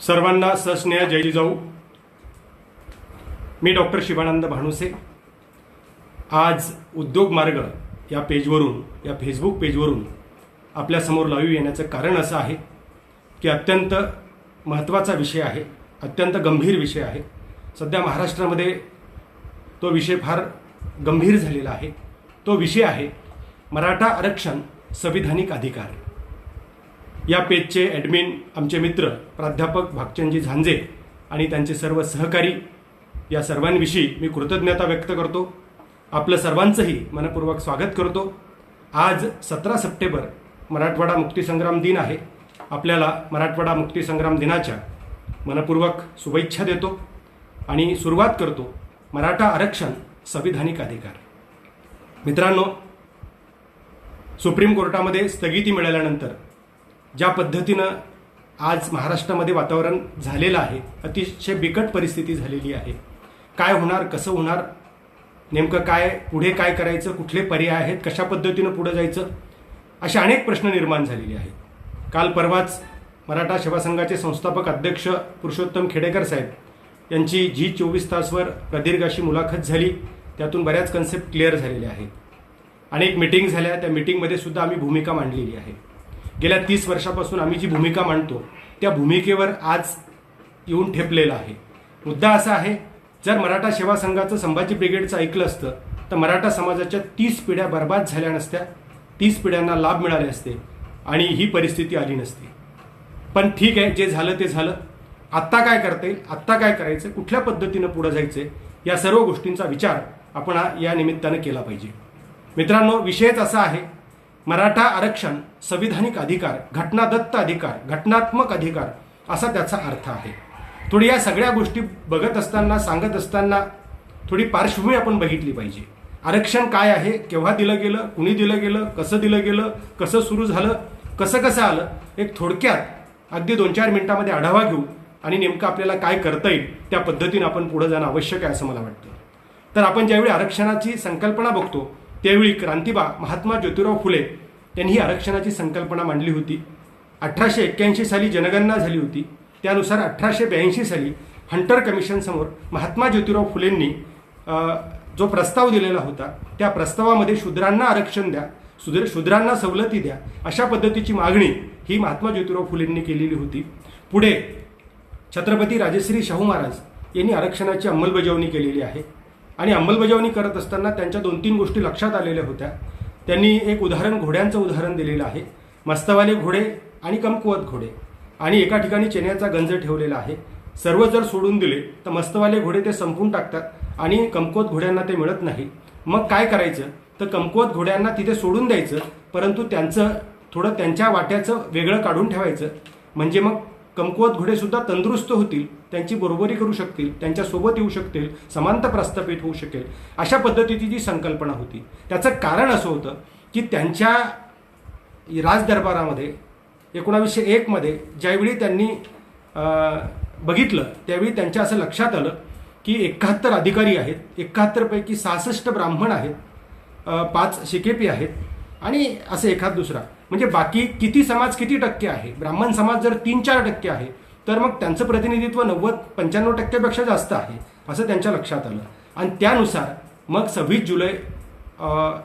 सर्वांना सस्नेह जय जिजाऊ। मी डॉक्टर शिवानंद भानुसे। आज उद्योग मार्ग या पेजवरून, या फेसबुक पेजवरून आपल्यासमोर लाईव्ह येण्याचं कारण असं आहे की अत्यंत महत्त्वाचा विषय आहे, अत्यंत गंभीर विषय आहे। सध्या महाराष्ट्रामध्ये तो विषय फार गंभीर झालेला आहे। तो विषय आहे मराठा आरक्षण संविधानिक अधिकार। या पेजचे ॲडमिन आमचे मित्र प्राध्यापक भागचंदजी झांजे आणि त्यांचे सर्व सहकारी, या सर्वांविषयी मी कृतज्ञता व्यक्त करतो। आपलं सर्वांचंही मनपूर्वक स्वागत करतो। आज 17 सप्टेंबर मराठवाडा मुक्तीसंग्राम दिन आहे। आपल्याला मराठवाडा मुक्तीसंग्राम दिनाच्या मनपूर्वक शुभेच्छा देतो आणि सुरुवात करतो मराठा आरक्षण संविधानिक अधिकार। मित्रांनो, सुप्रीम कोर्टामध्ये स्थगिती मिळाल्यानंतर ज्या पद्धतीनं आज महाराष्ट्रामध्ये वातावरण झालेलं आहे, अतिशय बिकट परिस्थिती झालेली आहे। काय होणार, कसं होणार, नेमकं काय, पुढे काय करायचं, कुठले पर्याय आहेत, कशा पद्धतीनं पुढे जायचं, असे अनेक प्रश्न निर्माण झालेले आहेत। काल परवाच मराठा सेवा संघाचे संस्थापक अध्यक्ष पुरुषोत्तम खेडेकर साहेब यांची G24 तासवर प्रदीर्घ अशी मुलाखत झाली। त्यातून बऱ्याच कन्सेप्ट क्लिअर झालेले आहेत। अनेक मीटिंग झाल्या, त्या मीटिंगमध्ये सुद्धा आम्ही भूमिका मांडलेली आहे। गेल्या 30 वर्षापासून आम्ही जी भूमिका मांडतो त्या भूमिकेवर आज येऊन ठेपलेला आहे। मुद्दा असा आहे, जर मराठा सेवा संघाचं संभाजी ब्रिगेडचं ऐकलं असतं तर मराठा समाजाच्या 30 पिढ्या बर्बाद झाल्या नसत्या, 30 पिढ्यांना लाभ मिळाले असते आणि ही परिस्थिती आली नसती। पण ठीक आहे, जे झालं ते झालं। आत्ता काय करता येईल, आत्ता काय करायचं, कुठल्या पद्धतीनं पुढे जायचं, या सर्व गोष्टींचा विचार आपण या निमित्तानं केला पाहिजे। मित्रांनो, विषयच असा आहे, मराठा आरक्षण संविधानिक अधिकार, घटनादत्त अधिकार, घटनात्मक अधिकार असा त्याचा अर्थ आहे। थोडी या सगळ्या गोष्टी बघत असताना, सांगत असताना थोडी पार्श्वभूमी आपण बघितली पाहिजे। आरक्षण काय आहे, केव्हा दिलं गेलं, कुणी दिलं गेलं, कसं दिलं गेलं, कसं सुरू झालं, कसं आलं, एक थोडक्यात अगदी 2-4 मिनिटांमध्ये आढावा घेऊ आणि नेमकं आपल्याला काय करता येईल त्या पद्धतीनं आपण पुढे जाणं आवश्यक आहे असं मला वाटतं। तर आपण ज्यावेळी आरक्षणाची संकल्पना बघतो त्यावेळी क्रांतिबा महात्मा ज्योतिराव फुले यांनी ही आरक्षणाची संकल्पना मांडली होती। 1881 साली जनगणना झाली होती। त्यानुसार 1882 साली हंटर कमिशन समोर महात्मा ज्योतिराव फुलेंनी जो प्रस्ताव दिलेला होता त्या प्रस्तावामध्ये शूद्रांना आरक्षण द्या, शूद्रांना सवलती द्या, अशा पद्धतीची मागणी ही महात्मा ज्योतिराव फुलेंनी केलेली होती। पुढे छत्रपती राजश्री शाहू महाराज यांनी आरक्षणाची अंमलबजावणी केलेली आहे आणि अंमलबजावणी करत असताना त्यांच्या 2-3 गोष्टी लक्षात आलेल्या होत्या। त्यांनी एक उदाहरण, घोड्यांचं उदाहरण दिलेलं आहे। मस्तवाले घोडे आणि कमकुवत घोडे, आणि एका ठिकाणी चेन्याचा गंज ठेवलेला आहे। सर्व जर सोडून दिले तर मस्तवाले घोडे ते संपून टाकतात आणि कमकुवत घोड्यांना ते मिळत नाही। मग काय करायचं, तर कमकुवत घोड्यांना तिथे सोडून द्यायचं, परंतु त्यांचं थोडं त्यांच्या वाट्याचं वेगळं काढून ठेवायचं, म्हणजे मग कमकुवत घोडे सुद्धा तंदुरुस्त होतील, त्यांची बरोबरी करू शकतील, त्यांच्यासोबत येऊ शकतील, समानता प्रस्थापित होऊ शकेल, अशा पद्धतीची जी संकल्पना होती। त्याचं कारण असं होतं की त्यांच्या राजदरबारामध्ये 1901 मध्ये ज्यावेळी त्यांनी बघितलं त्यावेळी त्यांच्या असं लक्षात आलं की 71 अधिकारी आहेत, 71 पैकी 66 ब्राह्मण आहेत, 5 शिकेपी आहेत आणि असं एखाद दुसरा, म्हणजे बाकी किती समाज किती टक्के आहे, ब्राह्मण समाज जर 3-4% आहे तर मग त्यांचं प्रतिनिधित्व 90-95% जास्त आहे असं त्यांच्या लक्षात आलं। आणि त्यानुसार मग 26 जुलै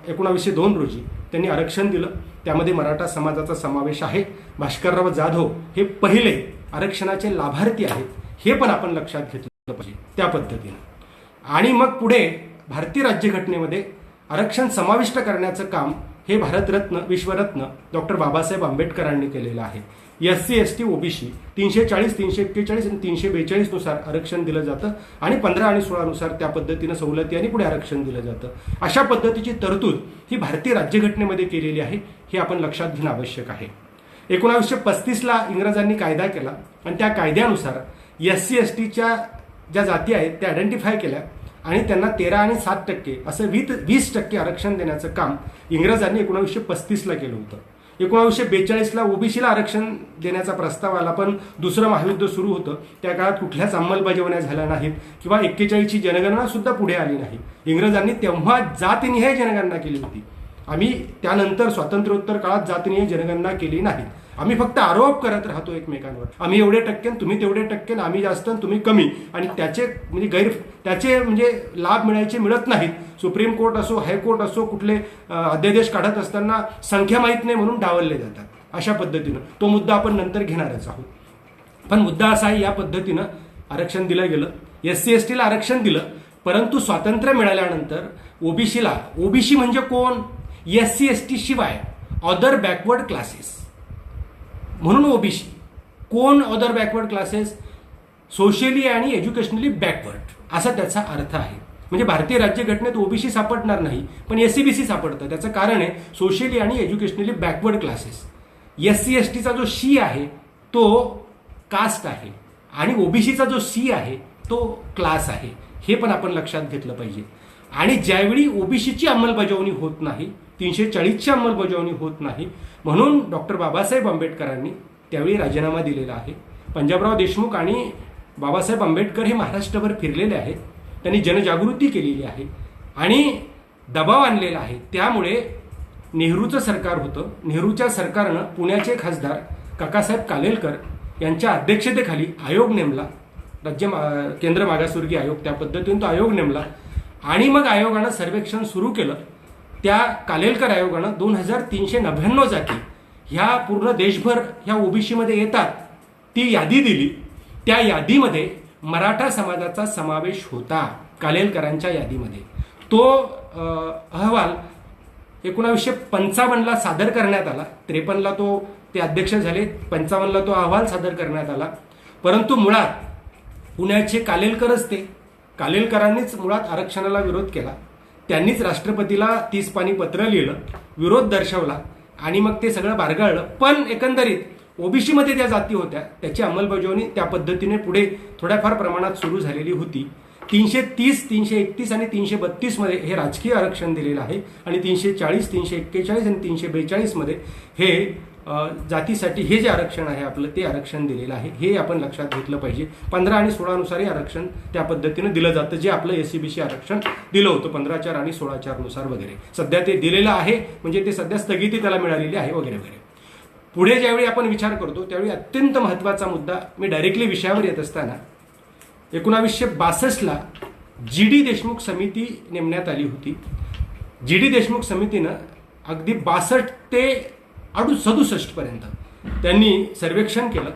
1902 रोजी त्यांनी आरक्षण दिलं। त्यामध्ये मराठा समाजाचा समावेश आहे। भास्करराव जाधव हे पहिले आरक्षणाचे लाभार्थी आहेत, हे पण आपण लक्षात घेतलं पाहिजे त्या पद्धतीनं। आणि मग पुढे भारतीय राज्यघटनेमध्ये आरक्षण समाविष्ट करण्याचं काम हे भारतरत्न, विश्वरत्न डॉक्टर बाबासाहेब आंबेडकरांनी केलेलं आहे। SC ST OBC 340, 341 आणि 342 नुसार आरक्षण दिलं जातं आणि 15 आणि 16 नुसार त्या पद्धतीनं सवलती आणि पुढे आरक्षण दिलं जातं। अशा पद्धतीची तरतूद ही भारतीय राज्यघटनेमध्ये केलेली आहे, हे आपण लक्षात घेणं आवश्यक आहे। 1935ला इंग्रजांनी कायदा केला आणि त्या कायद्यानुसार SC STच्या ज्या जाती आहेत त्या आयडेंटिफाय केल्या आणि त्यांना 13 आणि 7% असं 20% आरक्षण देण्याचं काम इंग्रजांनी 1935ला केलं होतं। 1942ला OBCला आरक्षण देण्याचा प्रस्ताव आला, पण दुसरं महायुद्ध सुरू होतं। त्या काळात कुठल्याच अंमलबजावण्या झाल्या नाहीत किंवा 41ची जनगणना सुद्धा पुढे आली नाही। इंग्रजांनी तेव्हा जातीनिहाय जनगणना केली होती, आम्ही त्यानंतर स्वातंत्र्योत्तर काळात जातीनिहाय जनगणना केली नाही। आम्ही फक्त आरोप करत राहतो एकमेकांवर. आम्ही एवढे टक्के, तुम्ही तेवढे टक्के, आम्ही जास्त तुम्ही कमी, आणि त्याचे म्हणजे लाभ मिळत नाहीत. सुप्रीम कोर्ट असो, हायकोर्ट असो, कुठले अध्यादेश काढत असताना संख्या माहीत नाही म्हणून डावलले जातात. अशा पद्धतीनं तो मुद्दा आपण नंतर घेणारच आहोत. पण मुद्दा असा आहे, या पद्धतीनं आरक्षण दिलं गेलं, SC ST ला आरक्षण दिलं, परंतु स्वातंत्र्य मिळाल्यानंतर ओबीसी म्हणजे कोण? SC ST शिवाय अदर बॅकवर्ड क्लासेस, म्हणून ओबीसी. कोण अदर बॅकवर्ड क्लासेस? सोशली आणि एज्युकेशनली बॅकवर्ड असा त्याचा अर्थ आहे. म्हणजे भारतीय राज्यघटनेत ओबीसी सापडणार नाही, पण SC-BC सापडतं. त्याचं कारण आहे सोशली आणि एज्युकेशनली बॅकवर्ड क्लासेस. SC STचा जो C आहे तो कास्ट आहे, आणि ओबीसीचा जो C आहे तो क्लास आहे. हे पण आपण लक्षात घेतलं पाहिजे. आणि ज्यावेळी ओबीसीची अंमलबजावणी होत नाही, 340ची अंमलबजावणी होत नाही, म्हणून डॉक्टर बाबासाहेब आंबेडकरांनी त्यावेळी राजीनामा दिलेला आहे. पंजाबराव देशमुख आणि बाबासाहेब आंबेडकर हे महाराष्ट्रभर फिरलेले आहेत. त्यांनी जनजागृती केलेली आहे आणि दबाव आणलेला आहे. त्यामुळे नेहरूचं सरकार होतं. नेहरूच्या सरकारनं पुण्याचे खासदार काकासाहेब कालेलकर यांच्या अध्यक्षतेखाली आयोग नेमला, केंद्र मागासवर्गीय आयोग. त्या पद्धतीने तो आयोग नेमला आणि मग आयोगानं सर्वेक्षण सुरू केलं. त्या कालेलकर आयोगानं 2399 जाती ह्या पूर्ण देशभर ह्या ओबीसीमध्ये येतात ती यादी दिली. त्या यादीमध्ये मराठा समाजाचा समावेश होता. कालेलकरांच्या यादीमध्ये तो अहवाल 1955ला सादर करण्यात आला. 53ला ते अध्यक्ष झाले, 55ला तो अहवाल सादर करण्यात आला. परंतु मुळात पुण्याचे कालेलकरच ते. कालेलकरांनीच मुळात आरक्षणाला विरोध केला. त्यांनीच राष्ट्रपतीला 30 पानी पत्र लिहिलं, विरोध दर्शवला आणि मग ते सगळं बारगळलं. पण एकंदरीत ओबीसीमध्ये ज्या जाती होत्या त्याची अंमलबजावणी त्या पद्धतीने पुढे थोड्याफार प्रमाणात सुरू झालेली होती. 330, 331 आणि 332 मध्ये हे राजकीय आरक्षण दिलेलं आहे आणि 340, 341 आणि 342 मध्ये हे जातीसाठी हे जे आरक्षण आहे आपलं ते आरक्षण दिलेलं आहे. हे आपण लक्षात घेतलं पाहिजे. 15 आणि 16 नुसार हे आरक्षण त्या पद्धतीनं दिलं जातं, जे आपलं SC-BC आरक्षण दिलं होतं 15/4 आणि 16/4 नुसार वगैरे. सध्या ते दिलेलं आहे, म्हणजे ते सध्या स्थगिती त्याला मिळालेली आहे वगैरे वगैरे. पुढे ज्यावेळी आपण विचार करतो त्यावेळी अत्यंत महत्वाचा मुद्दा, मी डायरेक्टली विषयावर येत असताना 1962ला GD देशमुख समिती नेमण्यात आली होती. GD देशमुख समितीनं अगदी 62 ते 67 पर्यंत त्यांनी सर्वेक्षण केलं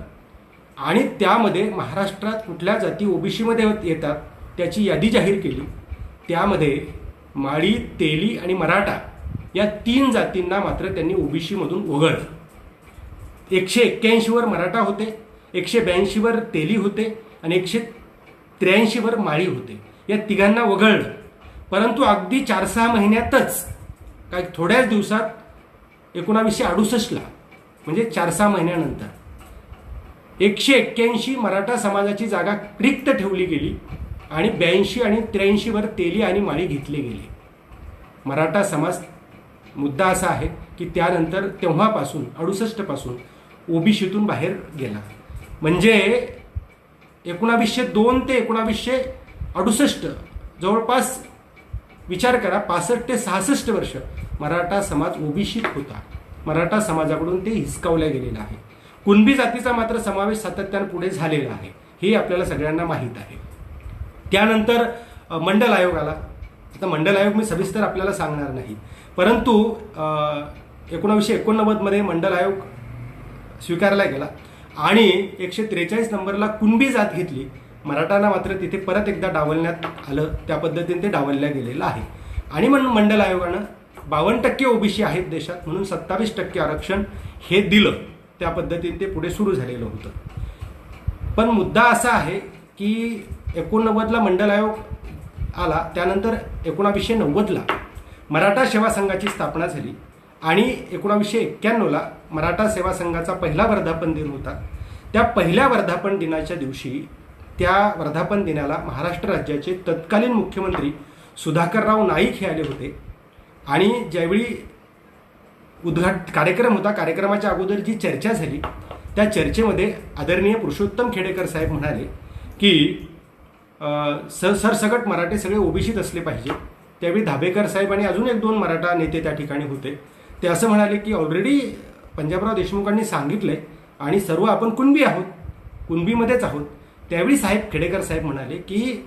आणि त्यामध्ये महाराष्ट्रात कुठल्या जाती ओबीसीमध्ये येतात त्याची यादी जाहीर केली. त्यामध्ये माळी, तेली आणि मराठा या 3 जातींना मात्र त्यांनी ओबीसीमधून वगळलं. 181 वर मराठा होते, 182 वर तेली होते आणि 183 वर माळी होते. या तिघांना वगळलं. परंतु अगदी 4-6 महिन्यातच, काय थोड्याच दिवसात 1968ला म्हणजे 4-6 महिन्यानंतर 181 मराठा समाजाची जागा रिक्त ठेवली गेली आणि 82 आणि 83 वर तेली आणि माळी घेतले गेले. मराठा समाज, मुद्दा असा आहे की त्यानंतर तेव्हापासून 68 पासून ओबीसीतून बाहेर गेला. म्हणजे 1902 ते 1968 जवळपास विचार करा, 65 ते 66 वर्ष मराठा समाज ओबीसीत होता. मराठा समाजाकडून ते हिसकावल्या गेलेलं आहे. कुणबी जातीचा मात्र समावेश सातत्याने पुढे झालेला आहे, हे आपल्याला सगळ्यांना माहीत आहे. त्यानंतर मंडल आयोग आला. आता मंडल आयोग मी सविस्तर आपल्याला सांगणार नाही, परंतु 1989 मध्ये मंडल आयोग स्वीकारला गेला आणि 143 नंबरला कुणबी जात घेतली. मराठांना मात्र तिथे परत एकदा डावलण्यात आलं. त्या पद्धतीने ते डावलल्या गेलेलं आहे. आणि म्हणून मंडल आयोगानं 52% ओबीसी आहेत देशात म्हणून 27% आरक्षण हे दिलं. त्या पद्धतीने ते पुढे सुरू झालेलं होतं. पण मुद्दा असा आहे की 89ला मंडल आयोग आला. त्यानंतर 1990ला मराठा सेवा संघाची स्थापना झाली आणि 1991ला मराठा सेवा संघाचा पहिला वर्धापन दिन होता. त्या पहिल्या वर्धापन दिनाच्या दिवशी, त्या वर्धापन दिनाला महाराष्ट्र राज्याचे तत्कालीन मुख्यमंत्री सुधाकरराव नाईक हे आले होते. आणि ज्यावेळी कार्यक्रम होता, कार्यक्रमाच्या अगोदर जी चर्चा झाली त्या चर्चेमध्ये आदरणीय पुरुषोत्तम खेडेकर साहेब म्हणाले की सरसकट मराठे सगळे ओबीसीत असले पाहिजे. त्यावेळी धाबेकर साहेब आणि अजून 1-2 मराठा नेते त्या ठिकाणी होते. ते असं म्हणाले की ऑलरेडी पंजाबराव देशमुखांनी सांगितलंय आणि सर्व आपण कुणबी आहोत, कुणबीमध्येच आहोत, त्यावेळी खेडेकर साहेब म्हणाले की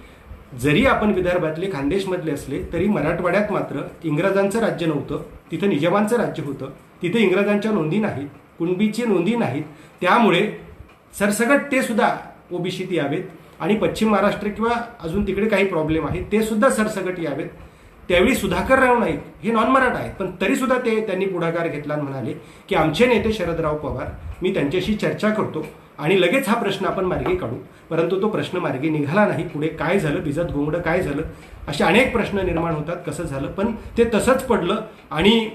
जरी आपण विदर्भातले खानदेशमधले असले तरी मराठवाड्यात मात्र इंग्रजांचं राज्य नव्हतं, तिथं निजामांचं राज्य होतं, तिथे इंग्रजांच्या नोंदी नाहीत, कुणबीची नोंदी नाहीत, त्यामुळे सरसकट ते सुद्धा ओबीसीत यावेत आणि पश्चिम महाराष्ट्र किंवा अजून तिकडे काही प्रॉब्लेम आहेत ते सुद्धा सरसकट यावेत. त्यावेळी सुधाकरराव नाईक हे नॉन मराठा आहेत, पण तरी सुद्धा त्यांनी पुढाकार घेतला आणि म्हणाले की आमचे नेते शरदराव पवार, मी त्यांच्याशी चर्चा करतो आणि लगेच हा प्रश्न आपण मार्गी काढू. परंतु तो प्रश्न मार्गी निघाला नाही. पुढे काय झालं, भिजत घोंगडं काय झालं, असे अनेक प्रश्न निर्माण होतात, कसं झालं, पण ते तसंच पडलं आणि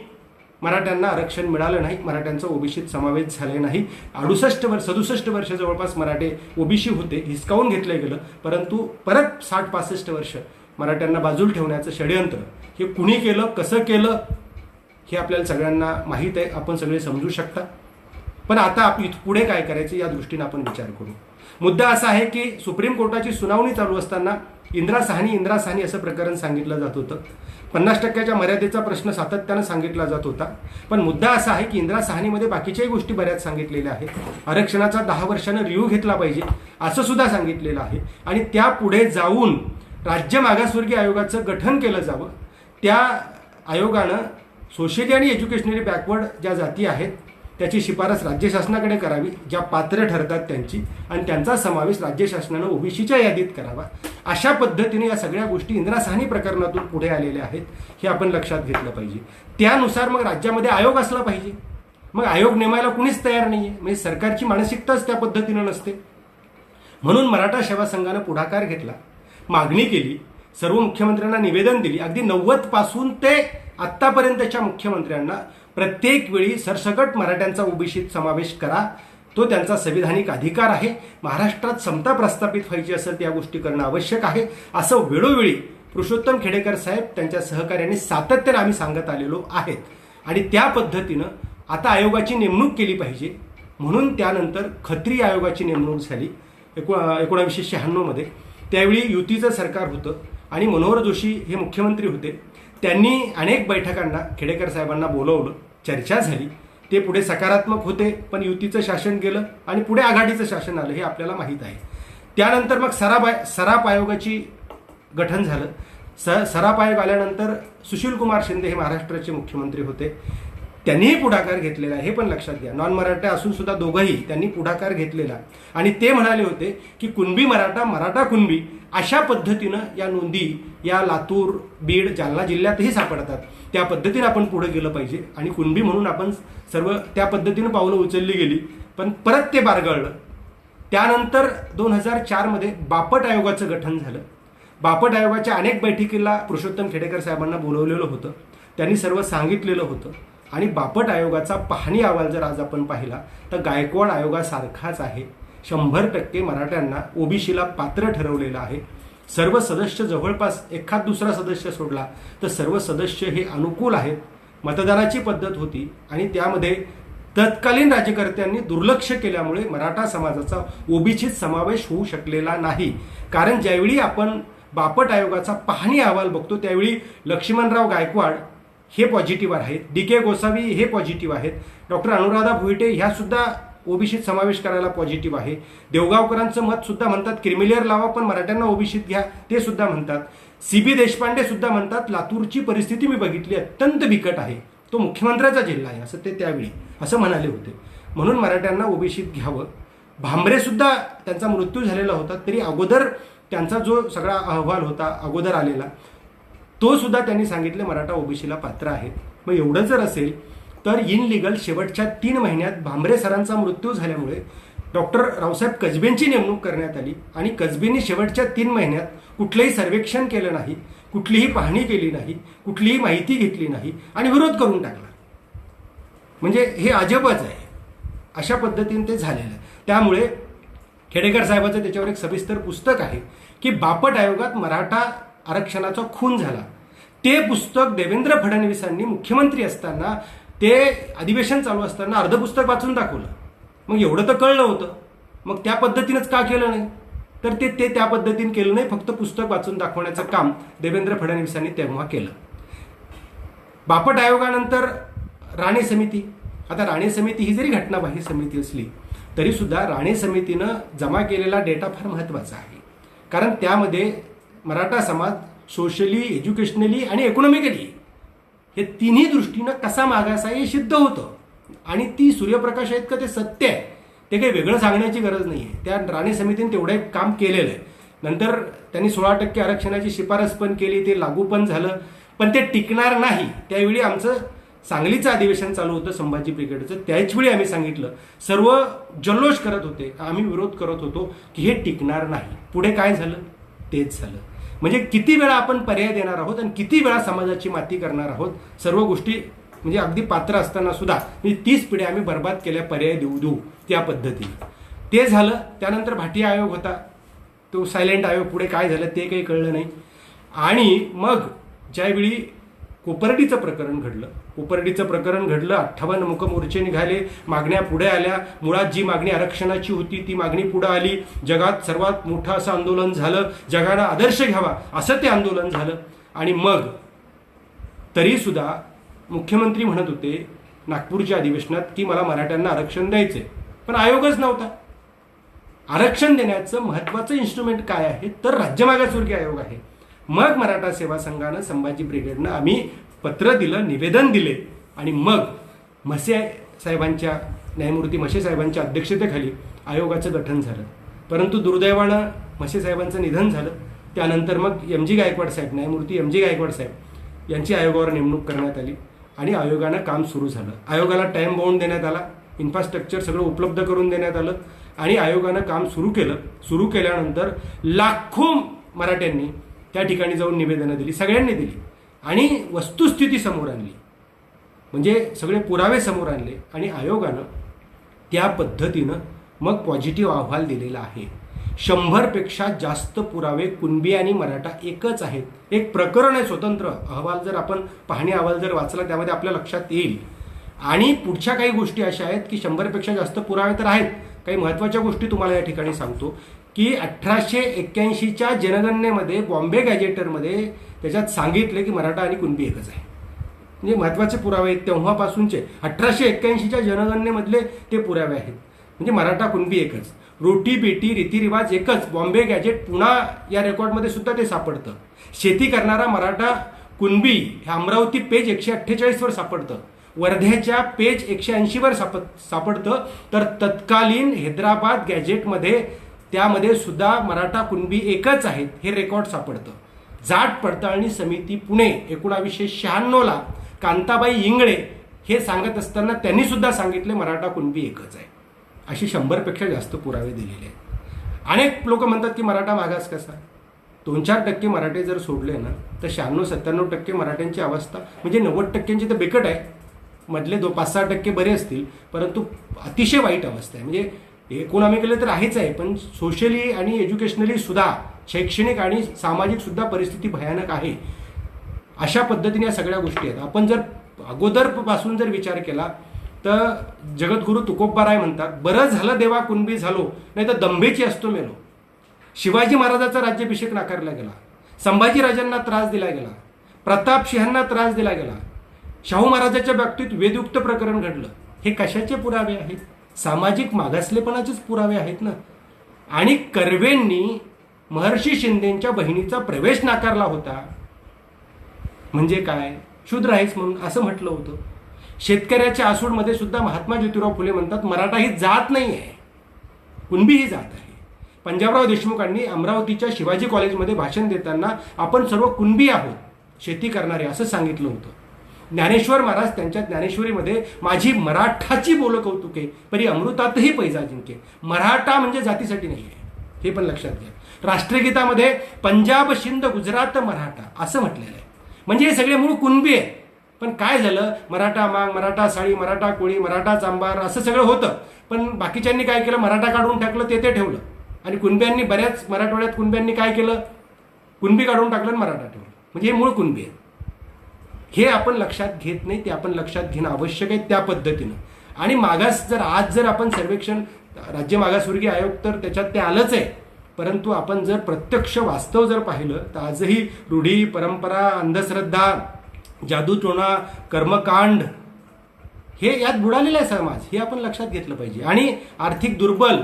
मराठ्यांना आरक्षण मिळालं नाही, मराठ्यांचा ओबीसीत समावेश झाले नाही. 67 वर्ष जवळपास मराठे ओबीसी होते, हिसकावून घेतलं गेलं, परंतु परत 60-65 वर्ष मराठ्यांना बाजूला ठेवण्याचं षडयंत्र हे कुणी केलं, कसं केलं हे आपल्याला सगळ्यांना माहीत आहे, आपण सगळे समजू शकता. पण आता पुढे काय करायचं या दृष्टीने आपण विचार करू. मुद्दा असा आहे की सुप्रीम कोर्टाची सुनावणी चालू असताना इंदिरा साहनी असं प्रकरण सांगितलं जात होतं. 50% मर्यादेचा प्रश्न सातत्यानं सांगितला जात होता. पण मुद्दा असा आहे की इंदिरा साहनीमध्ये बाकीच्याही गोष्टी बऱ्याच सांगितलेल्या आहेत. आरक्षणाचा 10 वर्षानं रिव्ह्यू घेतला पाहिजे असं सुद्धा सांगितलेलं आहे आणि त्यापुढे जाऊन राज्य मागासवर्गीय आयोगाचं गठन केलं जावं. त्या आयोगानं सोशली आणि एज्युकेशनली बॅकवर्ड ज्या जाती आहेत त्याची शिफारस राज्य शासनाकडे करावी, ज्या पात्र ठरतात त्यांची, आणि त्यांचा समावेश राज्य शासनानं ओबीसीच्या यादीत करावा. अशा पद्धतीने या सगळ्या गोष्टी इंदिरा साहनी प्रकरणातून पुढे आलेल्या आहेत, हे आपण लक्षात घेतलं पाहिजे. त्यानुसार मग राज्यामध्ये आयोग असला पाहिजे. मग आयोग नेमायला कुणीच तयार नाहीये, म्हणजे सरकारची मानसिकताच त्या पद्धतीनं नसते. म्हणून मराठा सेवा संघानं पुढाकार घेतला, मागणी केली, सर्व मुख्यमंत्र्यांना निवेदन दिली. अगदी 90 पासून ते आत्तापर्यंतच्या मुख्यमंत्र्यांना प्रत्येक वेळी सरसकट मराठ्यांचा ओबीसीत समावेश करा, तो त्यांचा संविधानिक अधिकार आहे. महाराष्ट्रात समता प्रस्थापित व्हायची असेल त्या गोष्टी करणं आवश्यक आहे, असं वेळोवेळी पुरुषोत्तम खेडेकर साहेब त्यांच्या सहकार्याने सातत्याने आम्ही सांगत आलेलो आहेत. आणि त्या पद्धतीनं आता आयोगाची नेमणूक केली पाहिजे. म्हणून त्यानंतर खत्री आयोगाची नेमणूक झाली 1996 मध्ये. त्यावेळी युतीचं सरकार होतं आणि मनोहर जोशी हे मुख्यमंत्री होते. त्यांनी अनेक बैठकांना खेडेकर साहेबांना बोलवलं, चर्चा झाली. ते पुढे सकारात्मक होते, पण युतीचं शासन गेलं आणि पुढे आघाडीचं शासन आलं, हे आपल्याला माहीत आहे. त्यानंतर मग सराफ आयोगाची गठन झालं. सराफ आयोग आल्यानंतर सुशीलकुमार शिंदे हे महाराष्ट्राचे मुख्यमंत्री होते. त्यांनीही पुढाकार घेतलेला आहे, हे पण लक्षात घ्या. नॉन मराठा असून सुद्धा दोघंही त्यांनी पुढाकार घेतलेला आणि ते म्हणाले होते की कुणबी मराठा, मराठा कुणबी अशा पद्धतीनं या नोंदी या लातूर, बीड, जालना जिल्ह्यातही सापडतात. त्या पद्धतीनं आपण पुढे गेलं पाहिजे आणि कुणबी म्हणून आपण सर्व त्या पद्धतीनं पावलं उचलली गेली, पण परत ते बारगळलं. त्यानंतर 2004 मध्ये बापट आयोगाचं गठन झालं. बापट आयोगाच्या अनेक बैठकीला पुरुषोत्तम खेडेकर साहेबांना बोलवलेलं होतं, त्यांनी सर्व सांगितलेलं होतं. आणि बापट आयोगाचा पाहणी अहवाल जर आज आपण पाहिला तर गायकवाड आयोगासारखाच आहे. 100% मराठ्यांना ओबीसीला पात्र ठरवलेलं आहे. सर्व सदस्य, जवळपास एखाद दुसरा सदस्य सोडला तर सर्व सदस्य हे अनुकूल आहेत. मतदानाची पद्धत होती आणि त्यामध्ये तत्कालीन राज्यकर्त्यांनी दुर्लक्ष केल्यामुळे मराठा समाजाचा ओबीसीत समावेश होऊ शकलेला नाही. कारण ज्यावेळी आपण बापट आयोगाचा पाहणी अहवाल बघतो त्यावेळी लक्ष्मणराव गायकवाड हे पॉझिटिव्ह आहेत, DK गोसावी हे पॉझिटिव्ह आहेत, डॉक्टर अनुराधा भोईटे ह्या सुद्धा ओबीसीत समावेश करायला पॉझिटिव्ह आहे. देवगावकरांचं मत सुद्धा म्हणतात क्रिमिलेअर लावा पण मराठ्यांना ओबीसीत घ्या, ते सुद्धा म्हणतात. CB देशपांडे सुद्धा म्हणतात लातूरची परिस्थिती मी बघितली, अत्यंत बिकट आहे, तो मुख्यमंत्र्याचा जिल्हा आहे, असं ते त्यावेळी असं म्हणाले होते. म्हणून मराठ्यांना ओबीसीत घ्यावं. भांबरे सुद्धा त्यांचा मृत्यू झालेला होता, तरी अगोदर त्यांचा जो सगळा अहवाल होता अगोदर आलेला तो सुद्धा त्यांनी सांगितले मराठा ओबीसीला पात्र आहेत. मग एवढं जर असेल तर इनलिगल शेवटच्या 3 महिन्यात भांबरे सरांचा मृत्यू झाल्यामुळे डॉक्टर रावसाहेब कसबेंची नेमणूक करण्यात आली आणि कसबेंनी शेवटच्या 3 महिन्यात कुठलंही सर्वेक्षण केलं नाही, कुठलीही पाहणी केली नाही, कुठलीही माहिती घेतली नाही आणि विरोध करून टाकला. म्हणजे हे अजबच आहे. अशा पद्धतीने ते झालेलं आहे. त्यामुळे खेडेकर साहेबांचं त्याच्यावर एक सविस्तर पुस्तक आहे की बापट आयोगात मराठा आरक्षणाचा खून झाला. ते पुस्तक देवेंद्र फडणवीसांनी मुख्यमंत्री असताना ते अधिवेशन चालू असताना अर्ध पुस्तक वाचून दाखवलं. मग एवढं तर कळलं होतं, मग त्या पद्धतीनंच का केलं नाही? तर ते त्या पद्धतीने केलं नाही, फक्त पुस्तक वाचून दाखवण्याचं काम देवेंद्र फडणवीसांनी तेव्हा केलं. बापट आयोगानंतर राणे समिती, आता राणे समिती ही जरी घटनाबाह्य समिती असली तरी सुद्धा राणे समितीनं जमा केलेला डेटा फार महत्त्वाचा आहे. कारण त्यामध्ये मराठा समाज सोशली, एज्युकेशनली आणि इकॉनॉमिकली हे तिन्ही दृष्टीनं कसा मागास आहे हे सिद्ध होतं. आणि ती सूर्यप्रकाश आहेत का ते सत्य आहे, ते काही वेगळं सांगण्याची गरज नाही आहे. त्या राणे समितीने तेवढं एक काम केलेलं आहे. नंतर त्यांनी 16% आरक्षणाची शिफारस पण केली, ते लागू पण झालं, पण ते टिकणार नाही. त्यावेळी आमचं सांगलीचं अधिवेशन चालू होतं संभाजी ब्रिगेडचं, त्याचवेळी आम्ही सांगितलं, सर्व जल्लोष करत होते, आम्ही विरोध करत होतो की हे टिकणार नाही. पुढे काय झालं तेच झालं. म्हणजे किती वेळा आपण पर्याय देणार आहोत आणि किती वेळा समाजाची माती करणार आहोत. सर्व गोष्टी म्हणजे अगदी पात्र असताना सुद्धा 30 पिढ्या आम्ही बर्बाद केल्या पर्याय देऊ त्या पद्धतीने. ते झालं. त्यानंतर भाटिया आयोग होता, तो सायलेंट आयोग. पुढे काय झालं ते काही कळलं नाही. आणि मग ज्यावेळी कोपर्डीचं प्रकरण घडलं, 58 मुक मोर्चे निघाले, मागण्या पुढे आल्या. मुळात जी मागणी आरक्षणाची होती ती मागणी पुढे आली. जगात सर्वात मोठं असं आंदोलन झालं, जगाला आदर्श घ्यावा असं ते आंदोलन झालं. आणि मग तरी सुद्धा मुख्यमंत्री म्हणत होते नागपूरच्या अधिवेशनात की मला मराठ्यांना आरक्षण द्यायचंय, पण आयोगच नव्हता. आरक्षण देण्याचं महत्वाचं इन्स्ट्रुमेंट काय आहे तर राज्य मागासवर्गीय आयोग आहे. मग मराठा सेवा संघानं, संभाजी ब्रिगेडनं आम्ही पत्र दिलं, निवेदन दिले आणि मग न्यायमूर्ती म्हसे साहेबांच्या अध्यक्षतेखाली आयोगाचं गठन झालं. परंतु दुर्दैवानं म्हसे साहेबांचं निधन झालं. त्यानंतर मग न्यायमूर्ती एम जी गायकवाड साहेब यांची आयोगावर नेमणूक करण्यात आली आणि आयोगानं काम सुरू झालं. आयोगाला टाइम बाउंड देण्यात आला, इन्फ्रास्ट्रक्चर सगळं उपलब्ध करून देण्यात आलं आणि आयोगानं काम सुरू केलं. सुरू केल्यानंतर लाखो मराठ्यांनी त्या ठिकाणी जाऊन निवेदनं दिली, सगळ्यांनी दिली आणि वस्तुस्थिती समोर आणली, म्हणजे सगळे पुरावे समोर आणले आणि आयोगानं त्या पद्धतीनं मग पॉझिटिव्ह अहवाल दिलेला आहे. 100पेक्षा जास्त पुरावे कुणबी आणि मराठा एकच आहेत. एक प्रकरण आहे स्वतंत्र. अहवाल जर आपण पाहणी अहवाल जर वाचला त्यामध्ये आपल्या लक्षात येईल. आणि पुढच्या काही गोष्टी अशा आहेत की 100पेक्षा जास्त पुरावे तर आहेत. काही महत्त्वाच्या गोष्टी तुम्हाला या ठिकाणी सांगतो की 1881च्या जनगणनेमध्ये बॉम्बे गॅजेटरमध्ये त्याच्यात सांगितले की मराठा आणि कुणबी एकच आहे. म्हणजे महत्त्वाचे पुरावे आहेत तेव्हापासूनचे. 1881च्या जनगणनेमधले ते पुरावे आहेत. म्हणजे मराठा कुणबी एकच. रोटी बेटी रीतिरिवाज एकच. बॉम्बे गॅजेट पुणा या रेकॉर्डमध्ये सुद्धा ते सापडतं. शेती करणारा मराठा कुणबी हे अमरावती पेज 148 वर सापडतं. वर्ध्याच्या पेज 180 वर सापडतं. तर तत्कालीन हैदराबाद गॅजेटमध्ये त्यामध्ये सुद्धा मराठा कुणबी एकच आहेत हे रेकॉर्ड सापडतं. जाट पडताळणी समिती पुणे 1996ला कांताबाई इंगळे हे सांगत असताना त्यांनी सुद्धा सांगितले मराठा कुणबी एकच आहे. अशी 100पेक्षा जास्त पुरावे दिलेले आहेत. अनेक लोक म्हणतात की मराठा मागास कसा. 2-4% मराठे जर सोडले ना तर 96-97% मराठ्यांची अवस्था म्हणजे 90%ची तर बिकट आहे. मधले 5-6% बरे असतील, परंतु अतिशय वाईट अवस्था आहे. म्हणजे इकॉनॉमिकली तर आहेच आहे, पण सोशली आणि एज्युकेशनली सुद्धा, शैक्षणिक आणि सामाजिक सुद्धा परिस्थिती भयानक आहे. अशा पद्धतीने या सगळ्या गोष्टी आहेत. आपण जर अगोदरपासून जर विचार केला तर जगद्गुरू तुकोबाराय म्हणतात, बरं झालं देवा कुणबी झालो, नाही तर दंभेची असतो मेलो. शिवाजी महाराजांचा राज्याभिषेक नाकारला गेला, संभाजी राजांना त्रास दिला गेला, प्रतापसिंहांना त्रास दिला गेला, शाहू महाराजांच्या बाबतीत वेदयुक्त प्रकरण घडलं. हे कशाचे पुरावे आहेत? सामाजिक मागासलेपणाचेच पुरावे आहेत ना. आणि कर्वेंनी महर्षी शिंदेच्या बहिणीचा प्रवेश नाकारला होता म्हणजे काय? शूद्र आहेस म्हणून असं म्हटलं होतं. शेतकऱ्याच्या आसूडमध्ये सुद्धा महात्मा ज्योतिराव फुले म्हणतात मराठा ही जात नाही आहे, कुणबी ही जात आहे. पंजाबराव देशमुखांनी अमरावतीच्या शिवाजी कॉलेजमध्ये भाषण देताना आपण सर्व कुणबी आहोत, शेती करणारे असं सांगितलं होतं. ज्ञानेश्वर महाराज त्यांच्या ज्ञानेश्वरीमध्ये माझी मराठाची बोल कौतुके परी अमृतातही पैजा जिंके. मराठा म्हणजे जातीसाठी नाही आहे, हे पण लक्षात घ्या. राष्ट्रगीतामध्ये पंजाब सिंध गुजरात मराठा असं म्हटलेलं आहे. म्हणजे हे सगळे मूळ कुणबी आहे. पण काय झालं, मराठा माग, मराठा साळी, मराठा कोळी, मराठा चांबार असं सगळं होतं. पण बाकीच्यांनी काय केलं, मराठा काढून टाकलं, ते ठेवलं. आणि कुणब्यांनी, बऱ्याच मराठवाड्यात कुणब्यांनी काय केलं, कुणबी काढून टाकलं आणि मराठा ठेवलं. म्हणजे हे मूळ कुणबी आहे. हे आपण लक्षात घेत नाही, ते आपण लक्षात घेणं आवश्यक आहे त्या पद्धतीनं. आणि मागास जर आज जर आपण सर्वेक्षण राज्य मागासवर्गीय आयोग तर त्याच्यात ते आलंच आहे, परंतु आपण जर प्रत्यक्ष वास्तव जर पाहिलं तर आजही रूढी, परंपरा, अंधश्रद्धा, जादूटोणा, कर्मकांड हे यात बुडालेला आहे समाज, हे आपण लक्षात घेतलं पाहिजे. आणि आर्थिक दुर्बल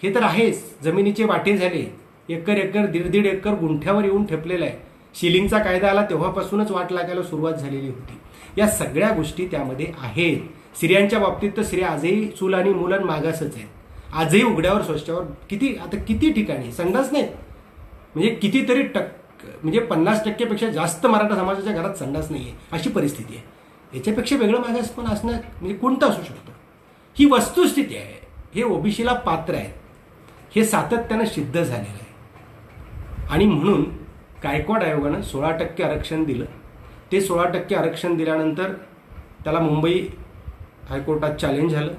हे तर आहेच. जमिनीचे वाटे झाले, एकर एकर दीड एकर गुंठ्यावर येऊन ठेपलेला आहे. शिलिंगचा कायदा आला तेव्हापासूनच वाट लागायला सुरुवात झालेली होती. या सगळ्या गोष्टी त्यामध्ये आहेत. स्त्रियांच्या बाबतीत तर स्त्रिया आजही चूल आणि मुलं मागासच आहेत. आजही उघड्यावर स्वच्छावर किती ठिकाणी संडास नाहीत. म्हणजे कितीतरी म्हणजे 50% जास्त मराठा समाजाच्या घरात संडास नाहीये, अशी परिस्थिती आहे. याच्यापेक्षा वेगळं मागास पण असणं म्हणजे कोणतं असू शकतं? ही वस्तुस्थिती आहे. हे ओबीसीला पात्र आहे, हे सातत्यानं सिद्ध झालेलं आहे. आणि म्हणून गायकवाड आयोगानं 16% आरक्षण दिलं. ते 16% आरक्षण दिल्यानंतर त्याला मुंबई हायकोर्टात चॅलेंज झालं.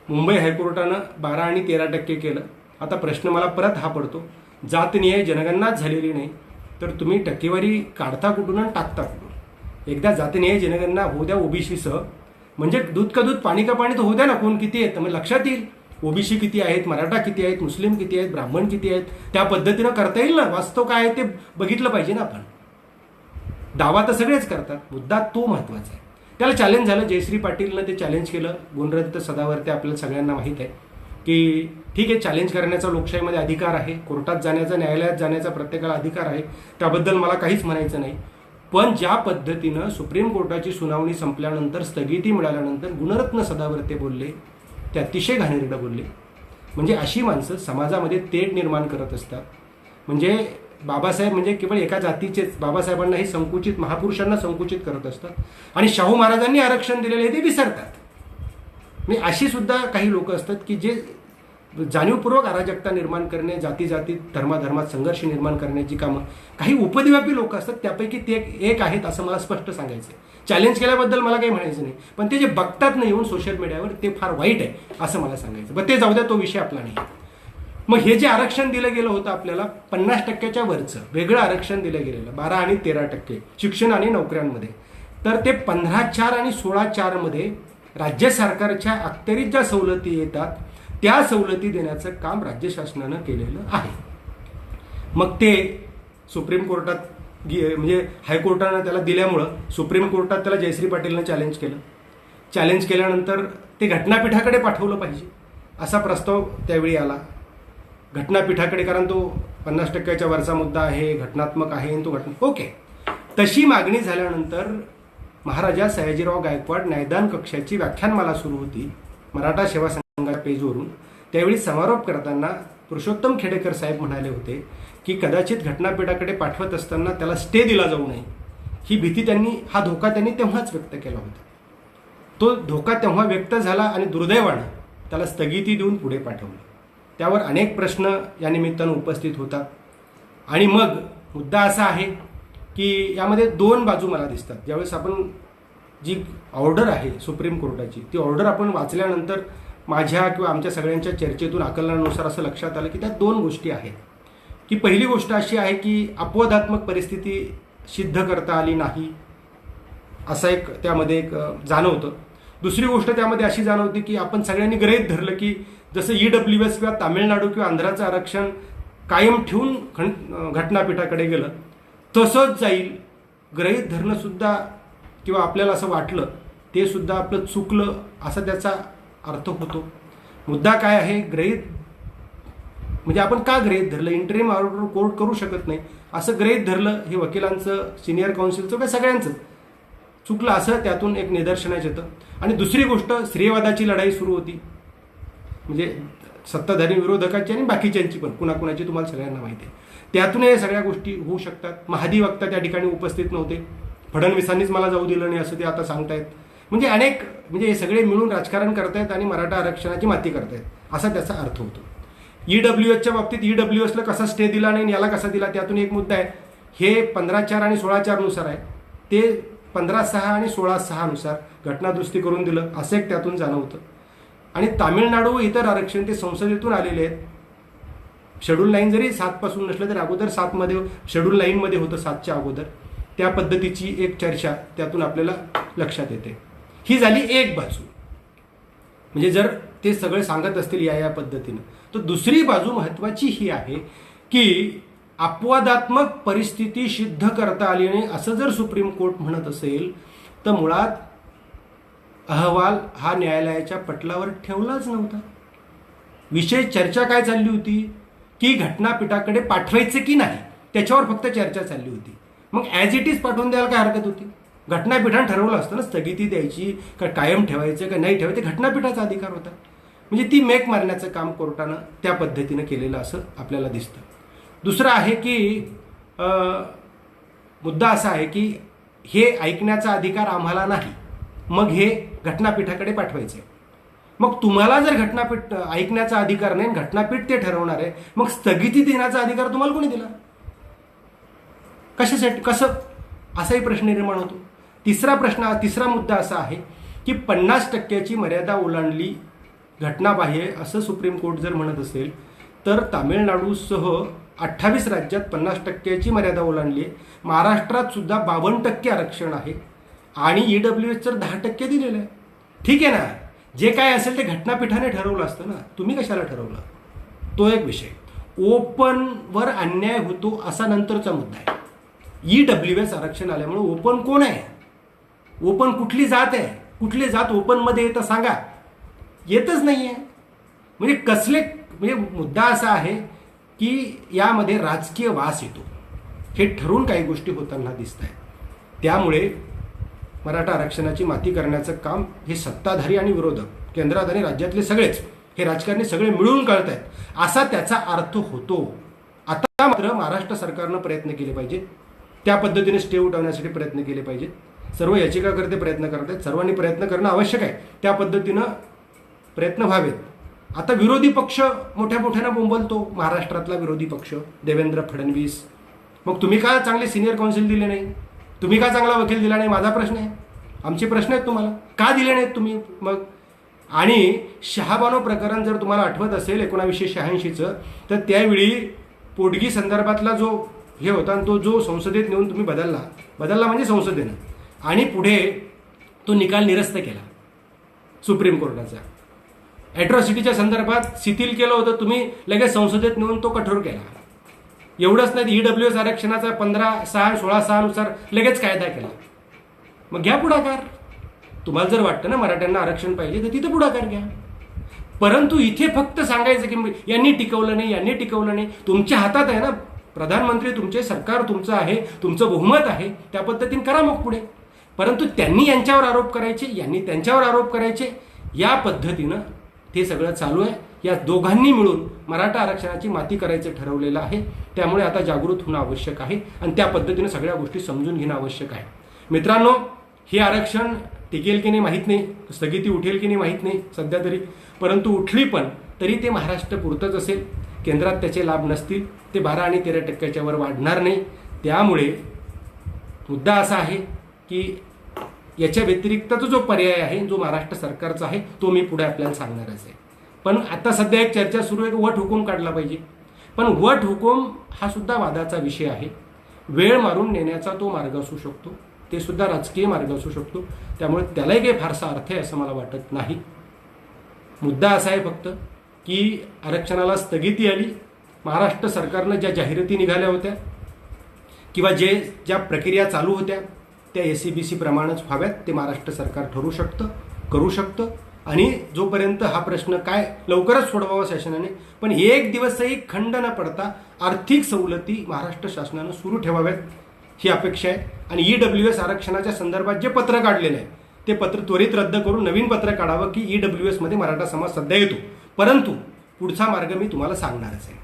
मुंबई हायकोर्टानं 12 आणि 13% केलं. आता प्रश्न मला परत हा पडतो, जातनिहाय जनगणनाच झालेली नाही तर तुम्ही टक्केवारी काढता कुठून आणि टाकता कुठून? एकदा जातनिहाय जनगणना होऊ द्या ओबीसीसह, म्हणजे दूध का दूध पाणी का पाणी तर होऊ द्या ना. कोण किती आहेत मग लक्षात येईल. ओबीसी किती आहेत, मराठा किती आहेत, मुस्लिम किती आहेत, ब्राह्मण किती आहेत, त्या पद्धतीनं करता येईल ना. वास्तव काय आहे ते बघितलं पाहिजे ना आपण. दावा तर सगळेच करतात, मुद्दा तो महत्वाचा आहे. त्याला चॅलेंज झालं. जयश्री पाटीलनं ते चॅलेंज केलं. गुणरहित सदावर्ते आपल्याला सगळ्यांना माहीत आहे की ठीक आहे, चॅलेंज करण्याचा लोकशाहीमध्ये अधिकार आहे. कोर्टात जाण्याचा, न्यायालयात जाण्याचा प्रत्येकाला अधिकार आहे. त्याबद्दल मला काहीच म्हणायचं नाही. पण ज्या पद्धतीनं सुप्रीम कोर्टाची सुनावणी संपल्यानंतर, स्थगिती मिळाल्यानंतर गुणरत्न सदावर्ते बोलले, ते अतिशय घाणेरडं बोलले. म्हणजे अशी माणसं समाजामध्ये तेढ निर्माण करत असतात. म्हणजे बाबासाहेब म्हणजे केवळ एका जातीचेच, बाबासाहेबांनाही संकुचित, महापुरुषांना संकुचित करत असतात. आणि शाहू महाराजांनी आरक्षण दिलेले ते विसरतात. म्हणजे अशी सुद्धा काही लोक असतात की जे जाणीवपूर्वक अराजकता निर्माण करणे, जाती धर्माधर्मात संघर्ष निर्माण करण्याची कामं, काही उपद्व्यापी लोक असतात. त्यापैकी ते एक आहेत असं मला स्पष्ट सांगायचं आहे. चॅलेंज केल्याबद्दल मला काही म्हणायचं नाही, पण ते जे बघतात ना येऊन सोशल मीडियावर, ते फार वाईट आहे असं मला सांगायचं. पण ते जाऊ द्या, तो विषय आपला नाही. मग हे जे आरक्षण दिलं गेलं होतं आपल्याला 50% वरचं वेगळं आरक्षण दिलं गेलेलं, 12 आणि 13% शिक्षण आणि नोकऱ्यांमध्ये, तर ते 15/4 आणि 16/4 मध्ये राज्य सरकारच्या अखत्यारीत ज्या सवलती येतात त्या सवलती देण्याचं काम राज्य शासनानं केलेलं आहे. मग ते सुप्रीम कोर्टात म्हणजे हायकोर्टानं त्याला दिल्यामुळं सुप्रीम कोर्टात त्याला जयश्री पाटीलनं चॅलेंज केलं. चॅलेंज केल्यानंतर ते घटनापीठाकडे पाठवलं पाहिजे असा प्रस्ताव त्यावेळी आला. घटनापीठाकडे, कारण तो 50% वरचा मुद्दा आहे, घटनात्मक आहे, तो ओके. तशी मागणी झाल्यानंतर महाराजा सयाजीराव गायकवाड न्यायदान कक्षाची व्याख्यानमाला सुरू होती मराठा सेवा संघाच्या पेजवरून. त्यावेळी समारोप करताना पुरुषोत्तम खेडेकर साहेब म्हणाले होते की कदाचित घटनापीठाकडे पाठवत असताना त्याला स्टे दिला जाऊ नये, ही भीती त्यांनी, हा धोका त्यांनी तेव्हाच व्यक्त केला होता. तो धोका तेव्हा व्यक्त झाला आणि दुर्दैवानं त्याला स्थगिती देऊन पुढे पाठवलं. त्यावर अनेक प्रश्न या निमित्तानं उपस्थित होतात. आणि मग मुद्दा असा आहे की यामध्ये 2 बाजू मला दिसतात. ज्यावेळेस आपण जी ऑर्डर आहे सुप्रीम कोर्टाची, ती ऑर्डर आपण वाचल्यानंतर माझ्या किंवा आमच्या सगळ्यांच्या चर्चेतून आकलनानुसार असं लक्षात आलं की त्यात 2 गोष्टी आहेत. की पहिली गोष्ट अशी आहे की अपवादात्मक परिस्थिती सिद्ध करता आली नाही असं एक त्यामध्ये एक जाणवतं. दुसरी गोष्ट त्यामध्ये अशी जाणवते की आपण सगळ्यांनी गृहीत धरलं की जसं EWS किंवा तामिळनाडू किंवा आंध्राचं आरक्षण कायम ठेवून घटनापीठाकडे गेलं तसंच जाईल, गृहीत धरणं सुद्धा किंवा आपल्याला असं वाटलं ते सुद्धा आपलं चुकलं असा त्याचा अर्थ होतो. मुद्दा काय आहे, गृहीत म्हणजे आपण का गृहीत धरलं, इंटरिम ऑर्डर कोर्ट करू शकत नाही असं गृहीत धरलं, हे वकिलांचं, सिनियर काउन्सिलचं काय सगळ्यांचं चुकलं असं त्यातून एक निदर्शनास येतं. आणि दुसरी गोष्ट, स्त्रीवादाची लढाई सुरू होती, म्हणजे सत्ताधारी विरोधकाची आणि बाकीच्यांची पण, कुणाकुणाची तुम्हाला सगळ्यांना माहिती आहे. त्यातून हे सगळ्या गोष्टी होऊ शकतात. महादी वक्ता त्या ठिकाणी उपस्थित नव्हते, फडणवीसांनीच मला जाऊ दिलं नाही असं ते आता सांगतायत. म्हणजे म्हणजे हे सगळे मिळून राजकारण करतायत आणि मराठा आरक्षणाची माती करतायत असा त्याचा अर्थ होतो. EWSच्या बाबतीत EWSला कसा स्टे दिला नाही, याला कसा दिला, त्यातून एक मुद्दा आहे. हे 15/4 आणि 16/4 नुसार आहे, ते 15/6 आणि 16/6 नुसार घटनादुरुस्ती करून दिलं असं एक त्यातून जाणवतं. आणि तामिळनाडू इतर आरक्षण ते संसदेतून आलेले आहेत. शेड्यूल 9 जरी 7 पासून नसलं तरी अगोदर 7 मध्ये शेड्यूल 9 मध्ये होतं, 7च्या अगोदर. त्या पद्धतीची एक चर्चा त्यातून आपल्याला लक्षात येते. ही झाली एक बाजू, म्हणजे जर ते सगळे सांगत असतील या पद्धतीनं. तर दुसरी बाजू महत्वाची ही आहे की अपवादात्मक परिस्थिती सिद्ध करता आली नाही असं जर सुप्रीम कोर्ट म्हणत असेल तर मुळात अहवाल हा न्यायालयाच्या पटलावर ठेवलाच नव्हता. विषय चर्चा काय चालली होती की घटनापीठाकडे पाठवायचे की नाही त्याच्यावर फक्त चर्चा चालली होती. मग ॲज इट इज पाठवून द्यायला काय हरकत होती? घटनापीठाने ठरवलं असतं ना स्थगिती द्यायची का कायम ठेवायचं का नाही ठेवायचं, घटनापीठाचा अधिकार होता. म्हणजे ती मेक मारण्याचं काम कोर्टानं त्या पद्धतीनं केलेलं असं आपल्याला दिसतं. दुसरं आहे की मुद्दा असा आहे की हे ऐकण्याचा अधिकार आम्हाला नाही, मग हे घटनापीठाकडे पाठवायचे. मग तुम्हाला जर घटनापीठ ऐकण्याचा अधिकार नाही, घटनापीठ ते ठरवणार आहे, मग स्थगिती देण्याचा अधिकार तुम्हाला कोणी दिला? कशासाठी, कसं, असाही प्रश्न निर्माण होतो. तिसरा मुद्दा असा आहे की 50% मर्यादा ओलांडली घटनाबाह्य असं सुप्रीम कोर्ट जर म्हणत असेल तर तामिळनाडूसह 28 राज्यात 50% मर्यादा ओलांडली आहे. महाराष्ट्रात सुद्धा 52% आरक्षण आहे आणि EWS तर 10% दिलेलं आहे. ठीक आहे ना, जे काय असेल ते घटनापीठाने ठरवलं असतं ना, तुम्ही कशाला ठरवलं? तो एक विषय. ओपनवर अन्याय होतो असा नंतरचा मुद्दा आहे. EWS आरक्षण आल्यामुळे ओपन कोण आहे? ओपन कुठली जात आहे? कुठली जात ओपनमध्ये येतं सांगा? येतच नाही आहे. म्हणजे मुद्दा असा आहे की यामध्ये राजकीय वास येतो. हे ठरून काही गोष्टी होताना दिसत आहेत. त्यामुळे मराठा आरक्षणाची माती करण्याचं काम हे सत्ताधारी आणि विरोधक, केंद्रात आणि राज्यातले सगळेच, हे राजकारणी सगळे मिळून करत आहेत असा त्याचा अर्थ होतो. आता मात्र महाराष्ट्र सरकारनं प्रयत्न केले पाहिजे, त्या पद्धतीने स्टे उठवण्यासाठी प्रयत्न केले पाहिजेत. सर्व याचिकाकर्ते प्रयत्न करत आहेत, सर्वांनी प्रयत्न करणं आवश्यक आहे. त्या पद्धतीनं प्रयत्न व्हावेत. आता विरोधी पक्ष मोठ्या मोठ्यानं बोंबलतो, महाराष्ट्रातला विरोधी पक्ष देवेंद्र फडणवीस. मग तुम्ही का चांगले सिनियर काउन्सिल दिले नाही? तुम्ही का चांगला वकील दिला नाही? माझा प्रश्न आहे. आमचे प्रश्न आहेत तुम्हाला, का दिले नाहीत तुम्ही मग? आणि शहाबानो प्रकरण जर तुम्हाला आठवत असेल 1986चं, तर त्यावेळी पोटगी संदर्भातला जो हे होता तो जो संसदेत नेऊन तुम्ही बदलला म्हणजे संसदेनं, आणि पुढे तो निकाल निरस्त केला सुप्रीम कोर्टाचा. ॲट्रॉसिटीच्या संदर्भात शिथिल केलं होतं, तुम्ही लगेच संसदेत नेऊन तो कठोर केला. एवढंच नाही, EWS आरक्षणाचा 15/6/16/6 नुसार लगेच कायदा केला. मग घ्या पुढाकार. तुम्हाला जर वाटतं ना मराठ्यांना आरक्षण पाहिजे तर तिथं पुढाकार घ्या. परंतु इथे फक्त सांगायचं की यांनी टिकवलं नाही. तुमच्या हातात आहे ना, प्रधानमंत्री तुमचे, सरकार तुमचं आहे, तुमचं बहुमत आहे, त्या पद्धतीने करा मग पुढे. परंतु त्यांनी यांच्यावर आरोप करायचे, यांनी त्यांच्यावर आरोप करायचे, या पद्धतीनं ते सगळं चालू आहे. या दोघांनी मिळून मराठा आरक्षणाची माती करायचं ठरवलेलं आहे. त्यामुळे आता जागृत होणं आवश्यक आहे आणि त्या पद्धतीने सगळ्या गोष्टी समजून घेणं आवश्यक आहे. मित्रांनो, हे आरक्षण टिकेल की नाही माहीत नाही, स्थगिती उठेल की नाही माहीत नाही सध्या तरी, परंतु उठली पण तरी ते महाराष्ट्र पुरतंच असेल. केंद्रात त्याचे लाभ नसतील, ते 12 आणि 13% वर वाढणार नाही. त्यामुळे मुद्दा असा आहे की याच्या व्यतिरिक्तचा जो पर्याय आहे, जो महाराष्ट्र सरकारचा आहे, तो मी पुढे आपल्याला सांगणारच आहे. पण आता सध्या एक चर्चा सुरू आहे की वट हुकूम काढला पाहिजे. पण वट हुकूम हा सुद्धा वादाचा विषय आहे. वेळ मारून नेण्याचा तो मार्ग असू शकतो, ते सुद्धा राजकीय मार्ग असू शकतो. त्यामुळे त्यालाही काही फारसा अर्थ आहे असं मला वाटत नाही. मुद्दा असा आहे फक्त की आरक्षणाला स्थगिती आली. महाराष्ट्र सरकारनं ज्या जाहिराती निघाल्या होत्या किंवा ज्या प्रक्रिया चालू होत्या त्या SEBC प्रमाणेच व्हाव्यात, ते महाराष्ट्र सरकार करू शकतं. आणि जोपर्यंत हा प्रश्न काय लवकरच सोडवावा शासनाने, पण एक दिवसही खंड न पडता आर्थिक सवलती महाराष्ट्र शासनानं सुरू ठेवाव्यात ही अपेक्षा आहे. आणि EWS आरक्षणाच्या संदर्भात जे पत्र काढलेलं आहे ते पत्र त्वरित रद्द करून नवीन पत्र काढावं की EWS मध्ये मराठा समाज सध्या येतो, परंतु पुढचा मार्ग मी तुम्हाला सांगणारच आहे.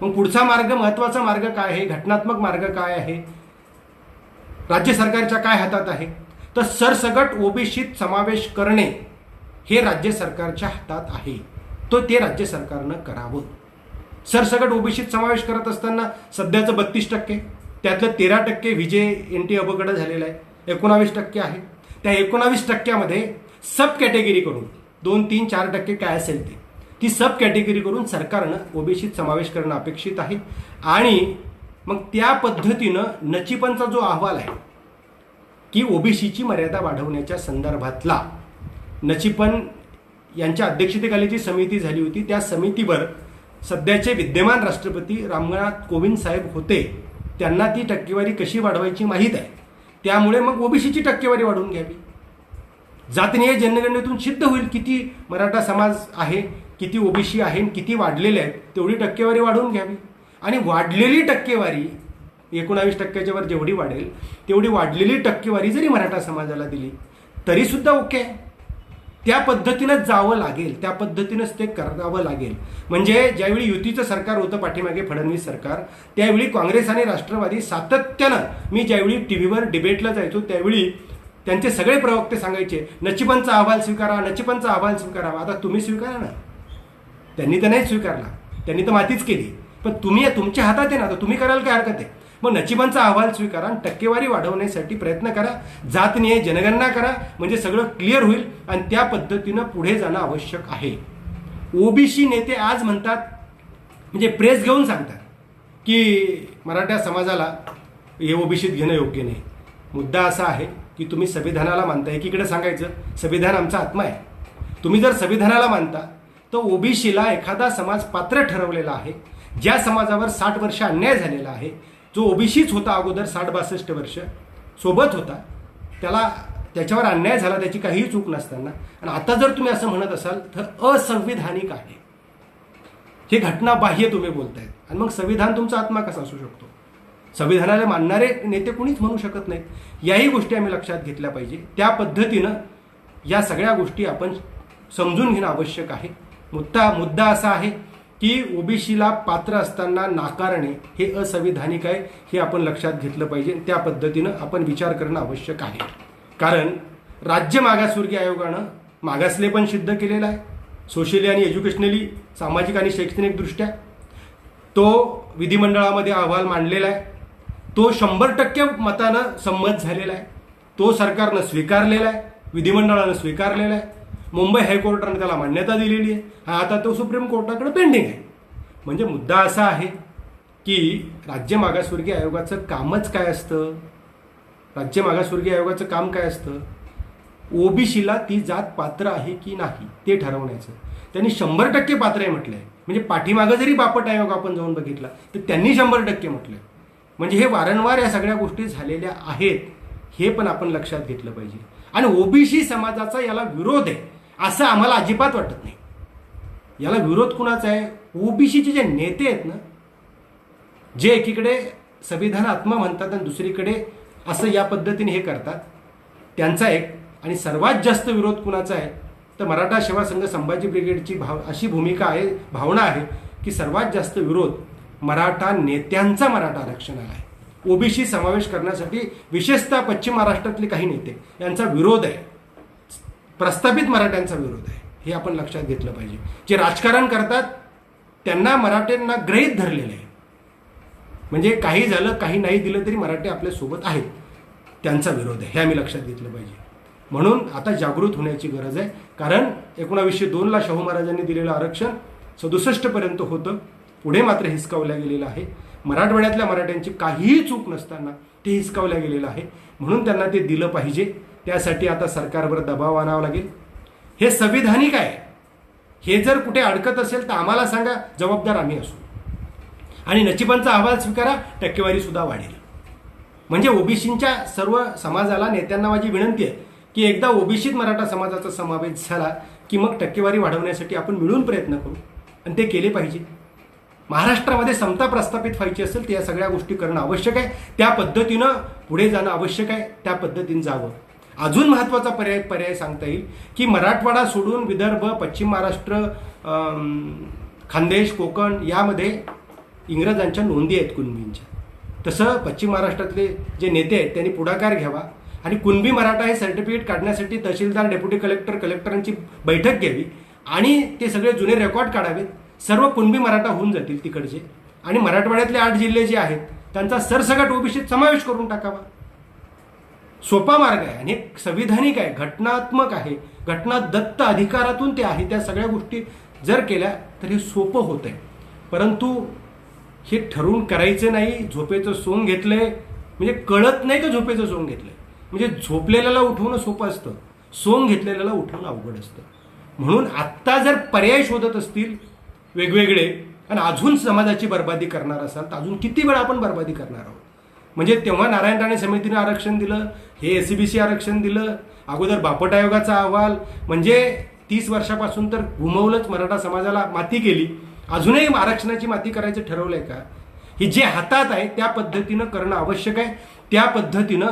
मग पुढचा मार्ग, महत्त्वाचा मार्ग काय आहे, घटनात्मक मार्ग काय आहे, राज्य सरकारच्या काय हातात आहे? तर सरसगट OBCत समावेश करणे हे राज्य सरकारच्या हातात आहे. ते राज्य सरकारनं करावं. सरसगट OBCत समावेश करत असताना सध्याचं 32%, त्यातलं 13% VJ/NT अबकडं झालेलं आहे, 19% आहे. त्या 19%मध्ये सब कॅटेगरी करून 2, 3, 4% काय असेल ती सब कॅटेगरी करून सरकारनं OBCत समावेश करणं अपेक्षित आहे. आणि मग त्या पद्धतीनं नचिपनचा जो अहवाल आहे की OBCची मर्यादा वाढवण्याच्या संदर्भातला, नचिपन यांच्या अध्यक्षतेखाली जी समिती झाली होती त्या समितीवर सध्याचे विद्यमान राष्ट्रपती रामनाथ कोविंद साहेब होते. त्यांना ती टक्केवारी कशी वाढवायची माहीत आहे. त्यामुळे मग OBCची टक्केवारी वाढवून घ्यावी. जातनीय जनगणनेतून सिद्ध होईल किती मराठा समाज आहे, किती ओबीसी आहे, किती वाढलेले आहेत, तेवढी टक्केवारी वाढवून घ्यावी. आणि वाढलेली टक्केवारी 19% वर जेवढी वाढेल तेवढी वाढलेली टक्केवारी जरी मराठा समाजाला दिली तरी सुद्धा ओके आहे. त्या पद्धतीनंच जावं लागेल, त्या पद्धतीनंच ते करावं लागेल. म्हणजे ज्यावेळी युतीचं सरकार होतं पाठीमागे फडणवीस सरकार, त्यावेळी काँग्रेस आणि राष्ट्रवादी सातत्यानं, मी ज्यावेळी टीव्हीवर डिबेटला जायचो त्यावेळी त्यांचे सगळे प्रवक्ते सांगायचे नचिबांचा अहवाल स्वीकारा, नचिबांचा अहवाल स्वीकारावा. आता तुम्ही स्वीकारा ना. त्यांनी तर नाही स्वीकारला, त्यांनी तर मातीच केली, पण तुम्ही तुमच्या हातात आहे ना, तर तुम्ही कराल काय हरकत आहे. मग नचिबांचा अहवाल स्वीकारा, टक्केवारी वाढवण्यासाठी प्रयत्न करा, जातनीय जनगणना करा, म्हणजे सगळं क्लिअर होईल आणि त्या पद्धतीनं पुढे जाणं आवश्यक आहे. ओबीसी नेते आज म्हणतात, म्हणजे प्रेस घेऊन सांगतात की मराठा समाजाला हे ओबीसीत घेणं योग्य नाही. मुद्दा असा आहे की तुम्ही संविधानाला मानता, एकीकडे सांगायचं संविधान आमचा आत्मा आहे. तुम्ही जर संविधानाला मानता तर ओबीसीला एखादा समाज पात्र ठरवलेला आहे. ज्या समाजावर 60 वर्ष अन्याय झालेला आहे, जो ओबीसीच होता अगोदर 60-62 वर्ष सोबत होता, त्याच्यावर अन्याय झाला, त्याची काहीही चूक नसताना, आणि आता जर तुम्ही असं म्हणत असाल तर असंविधानिक आहे, हे घटनाबाह्य तुम्ही बोलतायत. आणि मग संविधान तुमचा आत्मा कसा असू शकतो? संविधानाला मानणारे नेते कुणीच म्हणू शकत नाहीत. याही गोष्टी आम्ही लक्षात घेतल्या पाहिजे. त्या पद्धतीनं या सगळ्या गोष्टी आपण समजून घेणं आवश्यक आहे. मुद्दा असा आहे की ओबीसीला पात्र असताना नाकारणे हे असंविधानिक आहे, हे आपण लक्षात घेतलं पाहिजे. त्या पद्धतीनं आपण विचार करणं आवश्यक आहे. कारण राज्य मागासवर्गीय आयोगानं मागासले पण सिद्ध केलेलं आहे, सोशली आणि एज्युकेशनली, सामाजिक आणि शैक्षणिक दृष्ट्या. तो विधिमंडळामध्ये अहवाल मांडलेला आहे, तो 100% मतानं संमत झालेला आहे, तो सरकारनं स्वीकारलेला आहे, विधिमंडळानं स्वीकारलेला आहे, मुंबई हायकोर्टाने त्याला मान्यता दिलेली आहे. आता तो सुप्रीम कोर्टाकडे पेंडिंग आहे. म्हणजे मुद्दा असा आहे की राज्य मागासवर्गीय आयोगाचं कामच काय असतं? राज्य मागासवर्गीय आयोगाचं काम काय असतं? ओबीसीला ती जात पात्र आहे की नाही ते ठरवण्याचं. त्यांनी 100% पात्र आहे म्हटलंय. म्हणजे पाठीमागं जरी बापट आयोग आपण जाऊन बघितला तर त्यांनी 100% म्हटलंय. म्हणजे हे वारंवार या सगळ्या गोष्टी झालेल्या आहेत, हे पण आपण लक्षात घेतलं पाहिजे. आणि ओबीसी समाजाचा याला विरोध आहे असं आम्हाला अजिबात वाटत नाही. याला विरोध कुणाचा आहे? ओबीसीचे जे नेते आहेत ना, जे एकीकडे संविधान आत्मा म्हणतात आणि दुसरीकडे असं या पद्धतीने हे करतात, त्यांचा एक. आणि सर्वात जास्त विरोध कुणाचा आहे तर मराठा सेवा संघ संभाजी ब्रिगेडची अशी भूमिका आहे, भावना आहे की सर्वात जास्त विरोध मराठा नेत्यांचा मराठा आरक्षणाला आहे. ओबीसी समावेश करण्यासाठी विशेषतः पश्चिम महाराष्ट्रातले काही नेते यांचा विरोध आहे, प्रस्थापित मराठ्यांचा विरोध आहे. हे आपण लक्षात घेतलं पाहिजे. जे राजकारण करतात त्यांना मराठ्यांना गृहीत धरलेलं आहे. म्हणजे काही झालं काही नाही दिलं तरी मराठी आपल्या सोबत आहेत, त्यांचा विरोध आहे. हे आम्ही लक्षात घेतलं पाहिजे. म्हणून आता जागृत होण्याची गरज आहे. कारण 1902ला शाहू महाराजांनी दिलेलं आरक्षण 67 पर्यंत होतं, पुढे मात्र हिसकावलं गेलेलं आहे. मराठवाड्यातल्या मराठ्यांची काहीही चूक नसताना ते हिसकावलं गेलेलं आहे. म्हणून त्यांना ते दिलं पाहिजे. त्यासाठी आता सरकारवर दबाव आणावा लागेल. हे संविधानिक आहे. हे जर कुठे अडकत असेल तर आम्हाला सांगा, जबाबदार आम्ही असू. आणि नचिबांचा अहवाल स्वीकारा, टक्केवारी सुद्धा वाढेल. म्हणजे ओबीसींच्या सर्व समाजाला, नेत्यांना माझी विनंती आहे की एकदा ओबीसीत मराठा समाजाचा समावेश झाला की मग टक्केवारी वाढवण्यासाठी आपण मिळून प्रयत्न करू आणि ते केले पाहिजे. महाराष्ट्रामध्ये समता प्रस्थापित व्हायची असेल तर या सगळ्या गोष्टी करणं आवश्यक आहे. त्या पद्धतीनं पुढे जाणं आवश्यक आहे. त्या पद्धतीनं जावं. अजून महत्त्वाचा पर्याय सांगता येईल की मराठवाडा सोडून विदर्भ, पश्चिम महाराष्ट्र, खानदेश, कोकण यामध्ये इंग्रजांच्या नोंदी आहेत कुणबींच्या. तसं पश्चिम महाराष्ट्रातले जे नेते आहेत त्यांनी पुढाकार घ्यावा आणि कुणबी मराठा हे सर्टिफिकेट काढण्यासाठी तहसीलदार, डेप्युटी कलेक्टर, कलेक्टरांची बैठक घ्यावी आणि ते सगळे जुने रेकॉर्ड काढावेत. सर्व कुणबी मराठा होऊन जातील तिकडचे. आणि मराठवाड्यातले 8 जिल्हे जे आहेत त्यांचा सरसकट ओबीसीत समावेश करून टाकावा. सोपा मार्ग आहे आणि संविधानिक आहे, घटनात्मक आहे, घटनादत्त अधिकारातून ते आहे. त्या सगळ्या गोष्टी जर केल्या तर हे सोपं होत आहे. परंतु हे ठरवून करायचं नाही. झोपेचं सोंग घेतलंय म्हणजे कळत नाही का झोपेचं सोंग घेतलंय. म्हणजे झोपलेल्याला उठवणं सोपं असतं, सोंग घेतलेल्याला उठवणं अवघड असतं. म्हणून आत्ता जर पर्याय शोधत असतील वेगवेगळे आणि अजून समाजाची बर्बादी करणार असाल तर अजून किती वेळा आपण बर्बादी करणार आहोत. म्हणजे तेव्हा नारायण राणे समितीने आरक्षण दिलं, हे एससीबीसी आरक्षण दिलं, अगोदर बापट आयोगाचा अहवाल म्हणजे 30 वर्षापासून तर घुमवलंच, मराठा समाजाला माती केली. अजूनही आरक्षणाची माती करायचं ठरवलंय का? ही जे हातात आहे त्या पद्धतीनं करणं आवश्यक आहे. त्या पद्धतीनं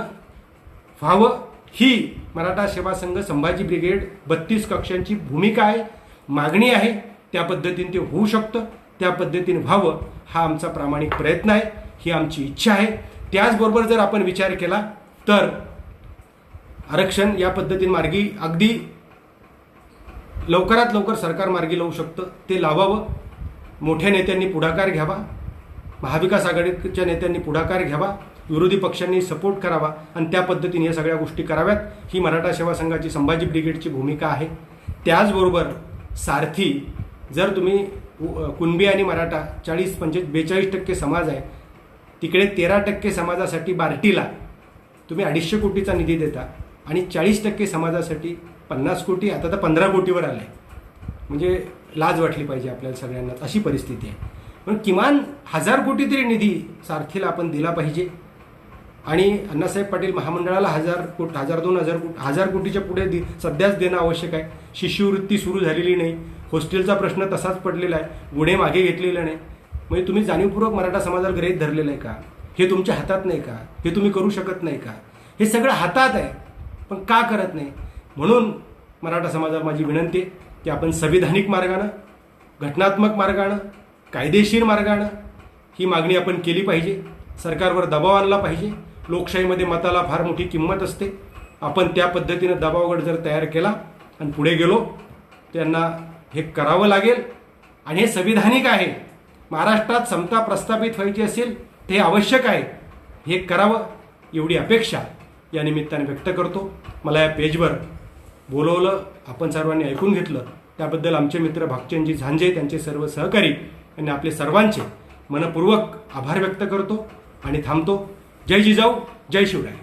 व्हावं ही मराठा सेवा संघ संभाजी ब्रिगेड 32 कक्षांची भूमिका आहे, मागणी आहे. त्या पद्धतीने ते होऊ शकतं, त्या पद्धतीने व्हावं हा आमचा प्रामाणिक प्रयत्न आहे, ही आमची इच्छा आहे. त्याचबरोबर जर आपण विचार केला तर आरक्षण या पद्धतीने मार्गी अगदी लवकरात लवकर सरकार मार्गी लावू शकतं, ते लावावं. मोठ्या नेत्यांनी पुढाकार घ्यावा, महाविकास आघाडीच्या नेत्यांनी पुढाकार घ्यावा, विरोधी पक्षांनी सपोर्ट करावा आणि त्या पद्धतीने या सगळ्या गोष्टी कराव्यात. ही मराठा सेवा संघाची संभाजी ब्रिगेडची भूमिका आहे. त्याचबरोबर सारथी, जर तुम्ही कुणबी आणि मराठा 42% समाज आहे, तिकडे 13% समाजासाठी बार्टीला तुम्ही 250 कोटीचा निधी देता आणि 40% समाजासाठी 50 कोटी, आता तर 15 कोटीवर आलं आहे. म्हणजे लाज वाटली पाहिजे आपल्याला सगळ्यांनाच, अशी परिस्थिती आहे. पण किमान 1000 कोटी तरी निधी सारथीला आपण दिला पाहिजे. आणि अण्णासाहेब पाटील महामंडळाला 1000 कोटी, 1000 कोटीच्या पुढे सध्याच देणं आवश्यक आहे. शिष्यवृत्ती सुरू झालेली नाही, हॉस्टेलचा प्रश्न तसाच पडलेला आहे, गुन्हे मागे घेतलेले नाही. म्हणजे तुम्ही जाणीवपूर्वक मराठा समाजाला गृहीत धरलेलं आहे का? हे तुमच्या हातात नाही का? हे तुम्ही करू शकत नाही का? हे सगळं हातात आहे, पण का करत नाही? म्हणून मराठा समाजाला माझी विनंती आहे की आपण संविधानिक मार्गानं, घटनात्मक मार्गानं, कायदेशीर मार्गानं ही मागणी आपण केली पाहिजे. सरकारवर दबाव आणला पाहिजे. लोकशाहीमध्ये मताला फार मोठी किंमत असते. आपण त्या पद्धतीनं दबावगड जर तयार केला आणि पुढे गेलो, त्यांना हे करावं लागेल. आणि हे संविधानिक आहे. महाराष्ट्रात समता प्रस्थापित व्हायची असेल ते आवश्यक आहे, हे करावं एवढी अपेक्षा या निमित्ताने व्यक्त करतो. मला या पेजवर बोलवलं, आपण सर्वांनी ऐकून घेतलं, त्याबद्दल आमचे मित्र भागचंदजी झांजे, त्यांचे सर्व सहकारी आणि आपले सर्वांचे मनपूर्वक आभार व्यक्त करतो आणि थांबतो. जय जिजाऊ, जय शिवराय.